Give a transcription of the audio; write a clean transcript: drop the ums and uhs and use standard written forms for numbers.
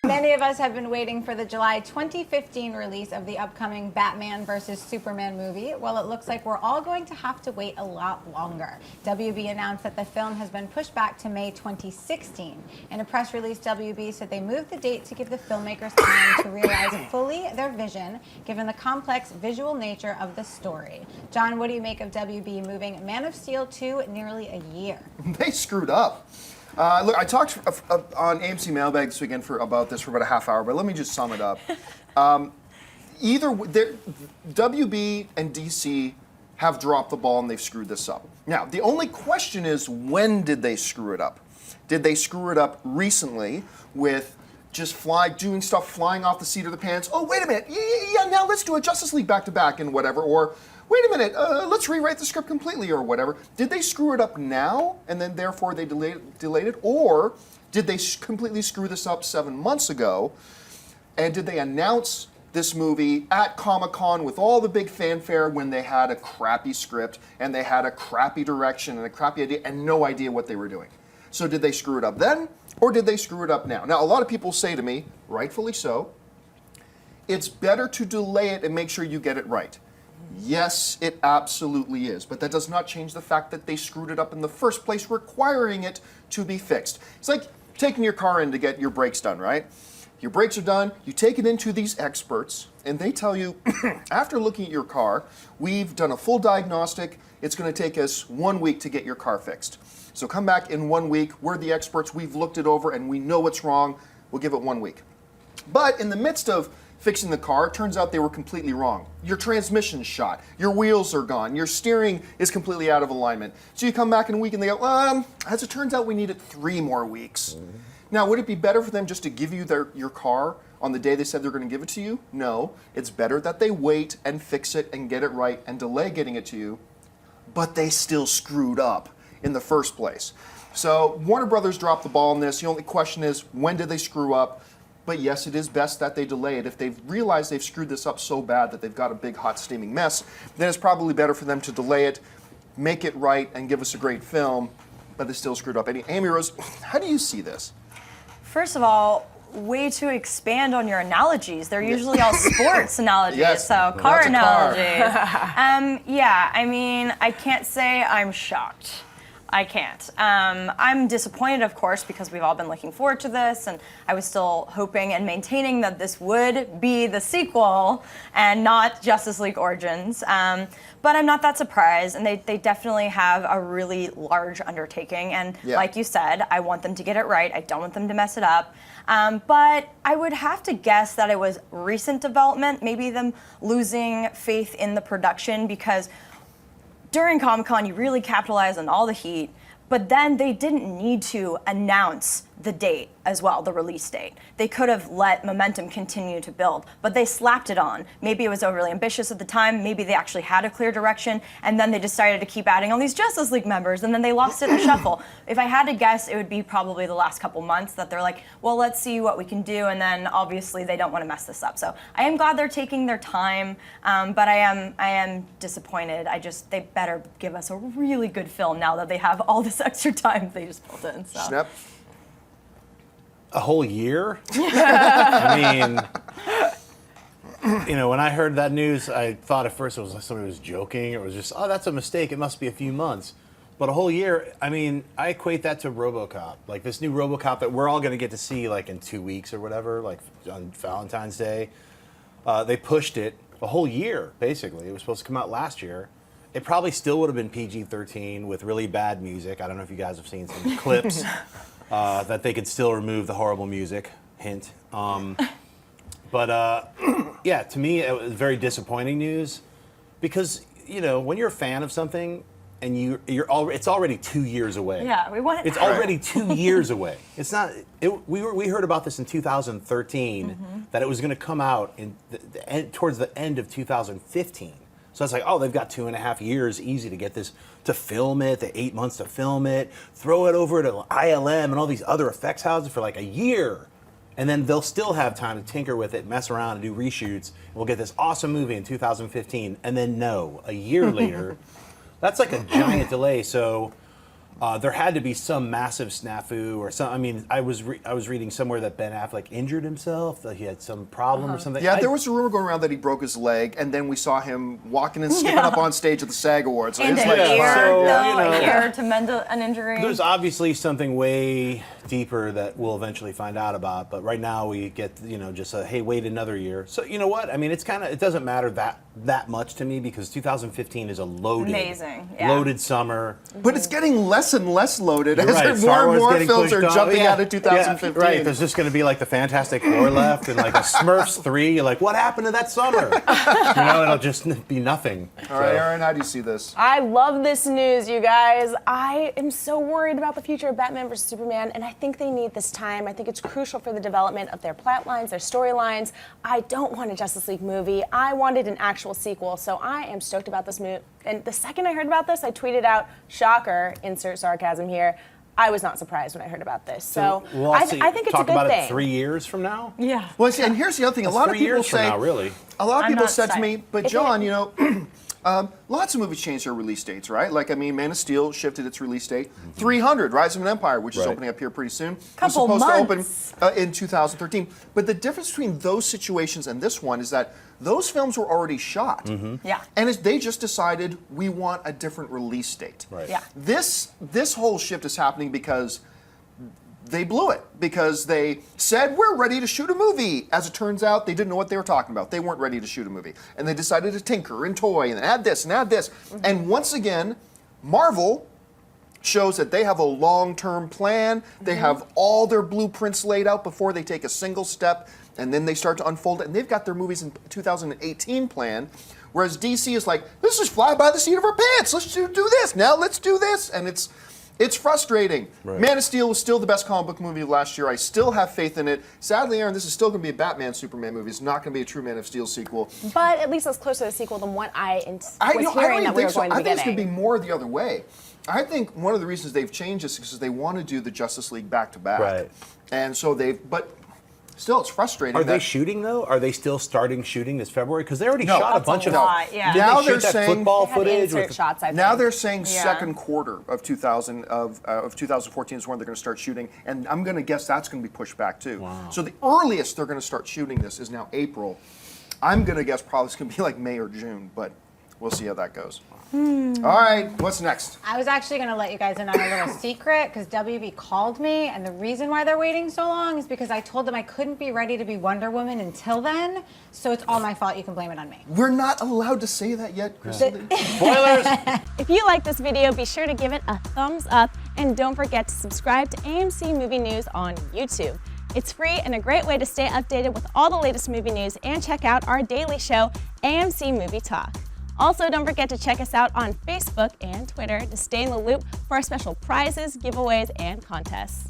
Many of us have been waiting for the July 2015 release of the upcoming Batman vs. Superman movie. Well, it looks like we're all going to have to wait a lot longer. WB announced that the film has been pushed back to May 2016. In a press release, WB said they moved the date to give the filmmakers time to realize fully their vision, given the complex visual nature of the story. John, what do you make of WB moving Man of Steel to nearly a year? They screwed up. Look, I talked on AMC Mailbag this weekend about this for about a half hour, but let me just sum it up. WB and DC have dropped the ball and they've screwed this up. Now, the only question is, when did they screw it up? Did they screw it up recently with just doing stuff flying off the seat of the pants? Oh, wait a minute, yeah, now let's do a Justice League back-to-back and whatever, or wait a minute, let's rewrite the script completely or whatever. Did they screw it up now and then therefore they delayed it? Or did they completely screw this up 7 months ago? And did they announce this movie at Comic-Con with all the big fanfare when they had a crappy script and they had a crappy direction and a crappy idea and no idea what they were doing? So did they screw it up then or did they screw it up now? Now, a lot of people say to me, rightfully so, it's better to delay it and make sure you get it right. Yes, it absolutely is, but that does not change the fact that they screwed it up in the first place, requiring it to be fixed. It's like taking your car in to get your brakes done, right? Your brakes are done, you take it into these experts, and they tell you, after looking at your car, we've done a full diagnostic, it's going to take us 1 week to get your car fixed. So come back in 1 week, we're the experts, we've looked it over, and we know what's wrong, we'll give it 1 week. But in the midst of fixing the car, it turns out they were completely wrong. Your transmission's shot, your wheels are gone, your steering is completely out of alignment. So you come back in a week and they go, as it turns out, we needed 3 more weeks. Mm-hmm. Now, would it be better for them just to give you your car on the day they said they're going to give it to you? No. It's better that they wait and fix it and get it right and delay getting it to you, but they still screwed up in the first place. So Warner Brothers dropped the ball on this. The only question is, when did they screw up? But yes, it is best that they delay it. If they've realized they've screwed this up so bad that they've got a big, hot, steaming mess, then it's probably better for them to delay it, make it right, and give us a great film, but they still screwed up. Amy Rose, how do you see this? First of all, way to expand on your analogies. They're usually all sports analogies, yes, so car analogies. Car. Yeah, I mean, I can't say I'm shocked. I can't. I'm disappointed, of course, because we've all been looking forward to this, and I was still hoping and maintaining that this would be the sequel and not Justice League Origins. But I'm not that surprised, and they definitely have a really large undertaking, and like you said, I want them to get it right. I don't want them to mess it up. But I would have to guess that it was recent development, maybe them losing faith in the production, because during Comic-Con, you really capitalized on all the heat, but then they didn't need to announce the date as well, the release date. They could have let momentum continue to build, but they slapped it on. Maybe it was overly ambitious at the time, maybe they actually had a clear direction, and then they decided to keep adding all these Justice League members, and then they lost it in the shuffle. If I had to guess, it would be probably the last couple months that they're like, well, let's see what we can do, and then obviously they don't want to mess this up. So I am glad they're taking their time, but I am disappointed. They better give us a really good film now that they have all this extra time they just built in. So. Snap. A whole year? I mean, when I heard that news, I thought at first it was like somebody was joking. It was just, oh, that's a mistake. It must be a few months. But a whole year, I mean, I equate that to RoboCop. Like this new RoboCop that we're all going to get to see like in 2 weeks or whatever, like on Valentine's Day. They pushed it a whole year, basically. It was supposed to come out last year. It probably still would have been PG-13 with really bad music. I don't know if you guys have seen some clips. That they could still remove the horrible music, hint. But yeah, to me, it was very disappointing news because, when you're a fan of something and it's already 2 years away. Yeah, we want it. It's already 2 years away. It's not, we heard about this in 2013, that it was going to come out towards the end of 2015. So it's like, oh, they've got 2.5 years easy to get this, to film it, the 8 months to film it, throw it over to ILM and all these other effects houses for like a year. And then they'll still have time to tinker with it, mess around and do reshoots. And we'll get this awesome movie in 2015. And then no, a year later, that's like a giant delay. So There had to be some massive snafu or some. I mean, I was reading somewhere that Ben Affleck injured himself, that he had some problem or something. Yeah, there was a rumor going around that he broke his leg, and then we saw him walking and skipping up on stage at the SAG Awards. So And his a leg's year, fine. so, Yeah. you know, a year to mend an injury. There's obviously something way deeper that we'll eventually find out about, but right now we get, just a, hey, wait another year. So you know what? I mean, it doesn't matter that much to me because 2015 is a Amazing, yeah. loaded summer. But it's getting less and less loaded You're as right, more Star and Wars more getting films are pushed off. jumping Yeah, out of 2015. Yeah, right, there's just going to be like the Fantastic Four left and like a Smurfs 3. You're like, what happened to that summer? It'll just be nothing. All right, Aaron, how do you see this? I love this news, you guys. I am so worried about the future of Batman vs. Superman, and I think they need this time. I think it's crucial for the development of their plot lines, their storylines. I don't want a Justice League movie. I wanted an actual sequel, so I am stoked about this movie. And the second I heard about this, I tweeted out, shocker, insert sarcasm here. I was not surprised when I heard about this. So We'll I see- think it's a talk good about thing. it 3 years from now. Yeah. Well, see, and here's the other thing. A lot of 3 people years from say, now, really. a lot of I'm people not said to me, psyched. but John, lots of movies changed their release dates, right? Like, I mean, Man of Steel shifted its release date. 300, Rise of an Empire, which is Right. opening up here pretty soon, Couple was months. supposed to open in 2013. But the difference between those situations and this one is that those films were already shot. Yeah. And they just decided we want a different release date. Right. Yeah. This whole shift is happening because they blew it, because they said we're ready to shoot a movie. As it turns out, they didn't know what they were talking about. They weren't ready to shoot a movie, and they decided to tinker and toy and add this and add this. And once again, Marvel shows that they have a long-term plan. They have all their blueprints laid out before they take a single step, and then they start to unfold it. And they've got their movies in 2018 plan, whereas DC is like, let's just fly by the seat of our pants. Let's do this now. Let's do this, and it's frustrating. Right. Man of Steel was still the best comic book movie of last year. I still have faith in it. Sadly, Aaron, this is still going to be a Batman Superman movie. It's not going to be a true Man of Steel sequel. But at least it's closer to a sequel than what I was I hearing don't that even we think were so. going to I be think it's going to getting. be more the other way. I think one of the reasons they've changed this is because they want to do the Justice League back to back. Right. And so but still, it's frustrating. Are they that- shooting though? Are they still starting shooting this February? Because they already No, shot a that's bunch a of. lot, yeah. Didn't Now they they're shoot that saying- football They had footage insert with shots, I think. Now they're saying Yeah. second quarter of 2014 is when they're going to start shooting, and I'm going to guess that's going to be pushed back too. Wow. So the earliest they're going to start shooting this is now April. I'm going to guess probably it's going to be like May or June, but we'll see how that goes. All right, what's next? I was actually going to let you guys in on a little secret because WB called me, and the reason why they're waiting so long is because I told them I couldn't be ready to be Wonder Woman until then, so it's all my fault. You can blame it on me. We're not allowed to say that yet, Kristen. spoilers. If you like this video, be sure to give it a thumbs up and don't forget to subscribe to AMC Movie News on YouTube. It's free and a great way to stay updated with all the latest movie news and check out our daily show, AMC Movie Talk. Also, don't forget to check us out on Facebook and Twitter to stay in the loop for our special prizes, giveaways, and contests.